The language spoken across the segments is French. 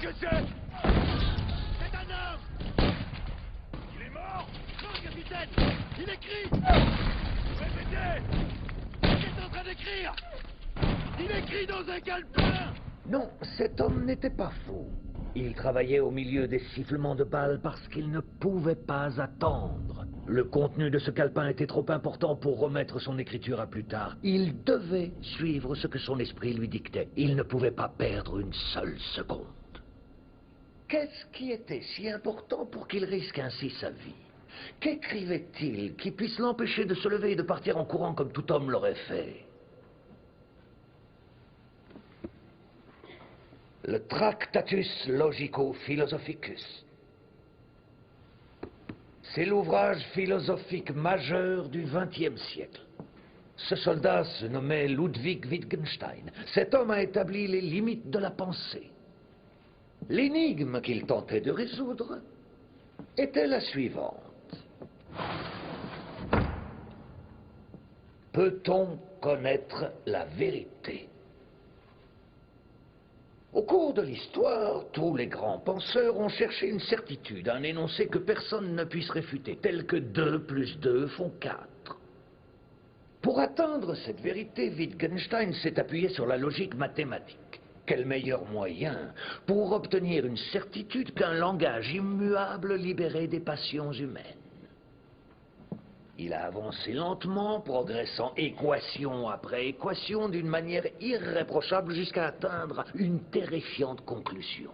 que c'est? C'est un homme! Il est mort? Non, capitaine! Il écrit! Répétez! Qu'est-ce qu'il est en train d'écrire? Il écrit dans un calepin! Non, cet homme n'était pas fou. Il travaillait au milieu des sifflements de balles parce qu'il ne pouvait pas attendre. Le contenu de ce calepin était trop important pour remettre son écriture à plus tard. Il devait suivre ce que son esprit lui dictait. Il ne pouvait pas perdre une seule seconde. Qu'est-ce qui était si important pour qu'il risque ainsi sa vie? Qu'écrivait-il qui puisse l'empêcher de se lever et de partir en courant comme tout homme l'aurait fait? Le Tractatus Logico-Philosophicus. C'est l'ouvrage philosophique majeur du XXe siècle. Ce soldat se nommait Ludwig Wittgenstein. Cet homme a établi les limites de la pensée. L'énigme qu'il tentait de résoudre était la suivante. Peut-on connaître la vérité? Au cours de l'histoire, tous les grands penseurs ont cherché une certitude, un énoncé que personne ne puisse réfuter, tel que 2 plus 2 font 4. Pour atteindre cette vérité, Wittgenstein s'est appuyé sur la logique mathématique. Quel meilleur moyen pour obtenir une certitude qu'un langage immuable libéré des passions humaines? Il a avancé lentement, progressant équation après équation d'une manière irréprochable jusqu'à atteindre une terrifiante conclusion.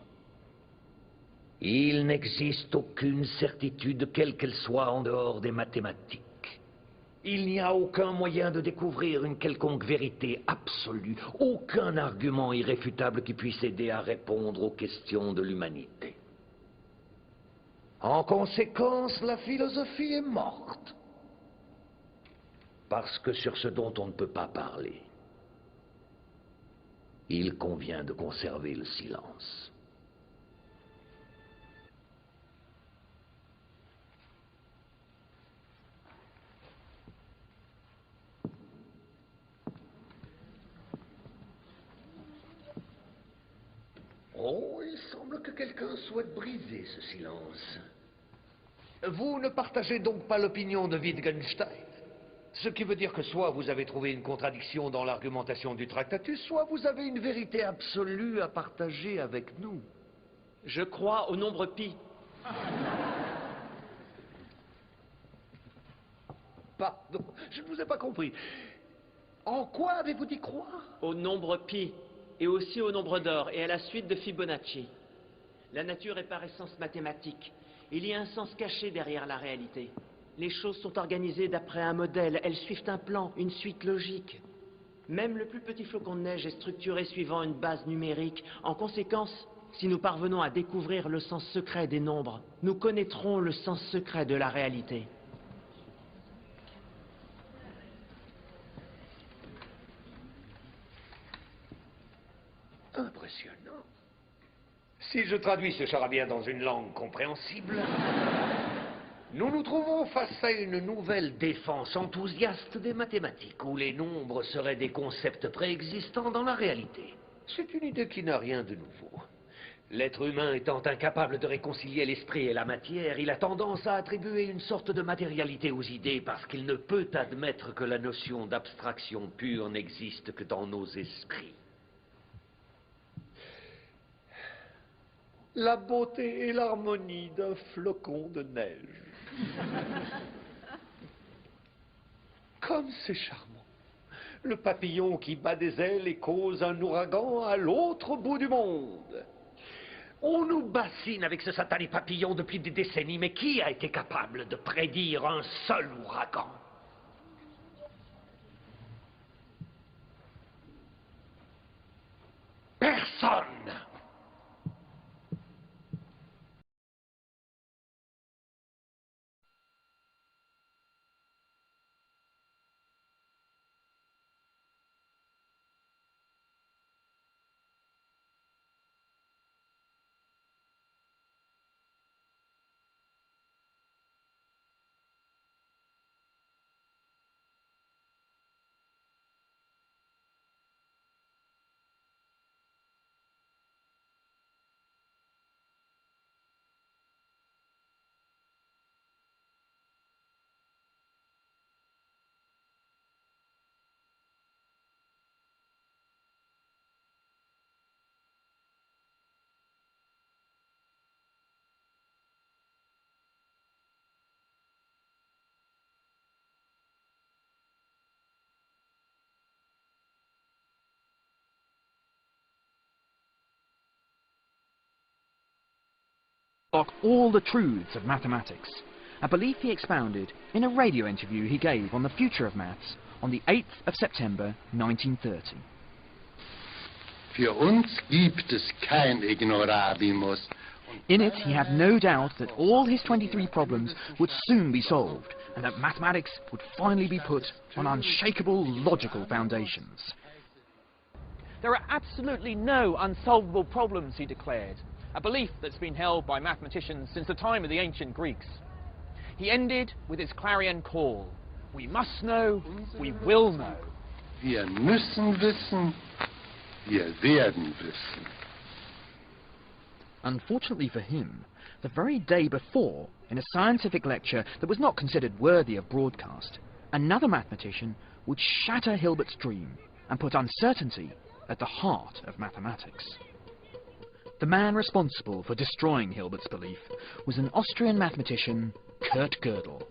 Il n'existe aucune certitude, quelle qu'elle soit, en dehors des mathématiques. Il n'y a aucun moyen de découvrir une quelconque vérité absolue, aucun argument irréfutable qui puisse aider à répondre aux questions de l'humanité. En conséquence, la philosophie est morte. Parce que sur ce dont on ne peut pas parler, il convient de conserver le silence. Oh, il semble que quelqu'un souhaite briser ce silence. Vous ne partagez donc pas l'opinion de Wittgenstein? Ce qui veut dire que soit vous avez trouvé une contradiction dans l'argumentation du Tractatus, soit vous avez une vérité absolue à partager avec nous. Je crois au nombre pi. Pardon, je ne vous ai pas compris. En quoi avez-vous dit croire? Au nombre pi, et aussi au nombre d'or, et à la suite de Fibonacci. La nature est par essence mathématique. Il y a un sens caché derrière la réalité. Les choses sont organisées d'après un modèle, elles suivent un plan, une suite logique. Même le plus petit flocon de neige est structuré suivant une base numérique. En conséquence, si nous parvenons à découvrir le sens secret des nombres, nous connaîtrons le sens secret de la réalité. Impressionnant. Si je traduis ce charabia dans une langue compréhensible, nous nous trouvons face à une nouvelle défense enthousiaste des mathématiques, où les nombres seraient des concepts préexistants dans la réalité. C'est une idée qui n'a rien de nouveau. L'être humain étant incapable de réconcilier l'esprit et la matière, il a tendance à attribuer une sorte de matérialité aux idées parce qu'il ne peut admettre que la notion d'abstraction pure n'existe que dans nos esprits. La beauté et l'harmonie d'un flocon de neige. Comme c'est charmant. Le papillon qui bat des ailes et cause un ouragan à l'autre bout du monde. On nous bassine avec ce satané papillon depuis des décennies, mais qui a été capable de prédire un seul ouragan? Personne! block all the truths of mathematics, a belief he expounded in a radio interview he gave on the future of maths on the 8th of September 1930. Für uns gibt es kein Ignorabimus. In it, he had no doubt that all his 23 problems would soon be solved, and that mathematics would finally be put on unshakable logical foundations. There are absolutely no unsolvable problems, he declared, a belief that's been held by mathematicians since the time of the ancient Greeks. He ended with his clarion call: we must know, we will know. Wir müssen wissen, wir werden wissen. Unfortunately for him, the very day before, in a scientific lecture that was not considered worthy of broadcast, another mathematician would shatter Hilbert's dream and put uncertainty at the heart of mathematics. The man responsible for destroying Hilbert's belief was an Austrian mathematician, Kurt Gödel.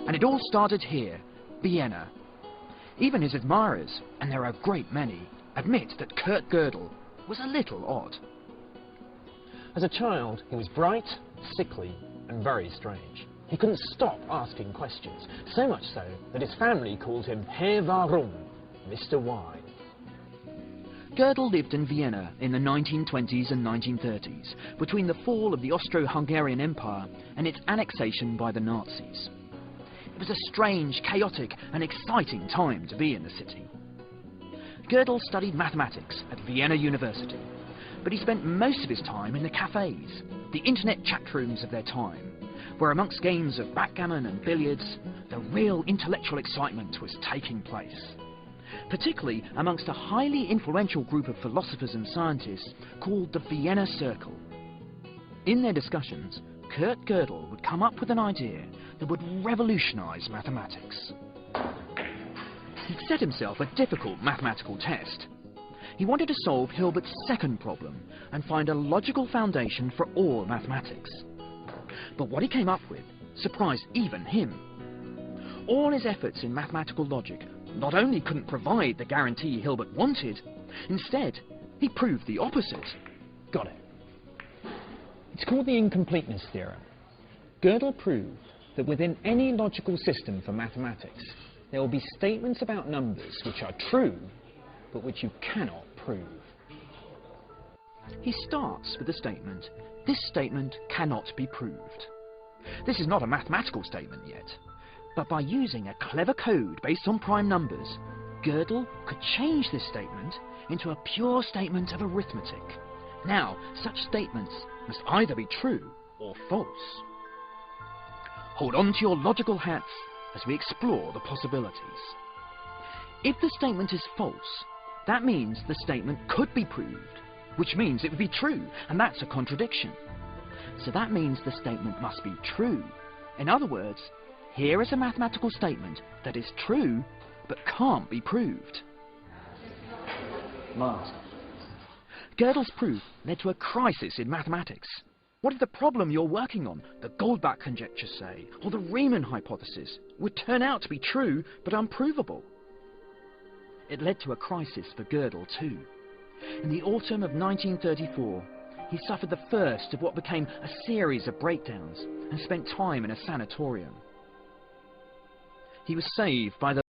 And it all started here, Vienna. Even his admirers, and there are a great many, admit that Kurt Gödel was a little odd. As a child, he was bright, sickly, and very strange. He couldn't stop asking questions, so much so that his family called him Herr Warum, Mr. Why. Gödel lived in Vienna in the 1920s and 1930s, between the fall of the Austro-Hungarian Empire and its annexation by the Nazis. It was a strange, chaotic and exciting time to be in the city. Gödel studied mathematics at Vienna University, but he spent most of his time in the cafes, the internet chat rooms of their time, where amongst games of backgammon and billiards, the real intellectual excitement was taking place, particularly amongst a highly influential group of philosophers and scientists called the Vienna Circle. In their discussions, Kurt Gödel would come up with an idea that would revolutionize mathematics. He'd set himself a difficult mathematical test. He wanted to solve Hilbert's second problem and find a logical foundation for all mathematics. But what he came up with surprised even him. All his efforts in mathematical logic not only couldn't provide the guarantee Hilbert wanted, instead, he proved the opposite. Got it. It's called the incompleteness theorem. Gödel proved that within any logical system for mathematics, there will be statements about numbers which are true, but which you cannot prove. He starts with the statement, this statement cannot be proved. This is not a mathematical statement yet, but by using a clever code based on prime numbers, Gödel could change this statement into a pure statement of arithmetic. Now, such statements must either be true or false. Hold on to your logical hats as we explore the possibilities. If the statement is false, that means the statement could be proved, which means it would be true, and that's a contradiction. So that means the statement must be true. In other words, here is a mathematical statement that is true, but can't be proved. Mars. Gödel's proof led to a crisis in mathematics. What if the problem you're working on, the Goldbach conjecture say, or the Riemann hypothesis, would turn out to be true but unprovable? It led to a crisis for Gödel too. In the autumn of 1934, he suffered the first of what became a series of breakdowns and spent time in a sanatorium. He was saved by the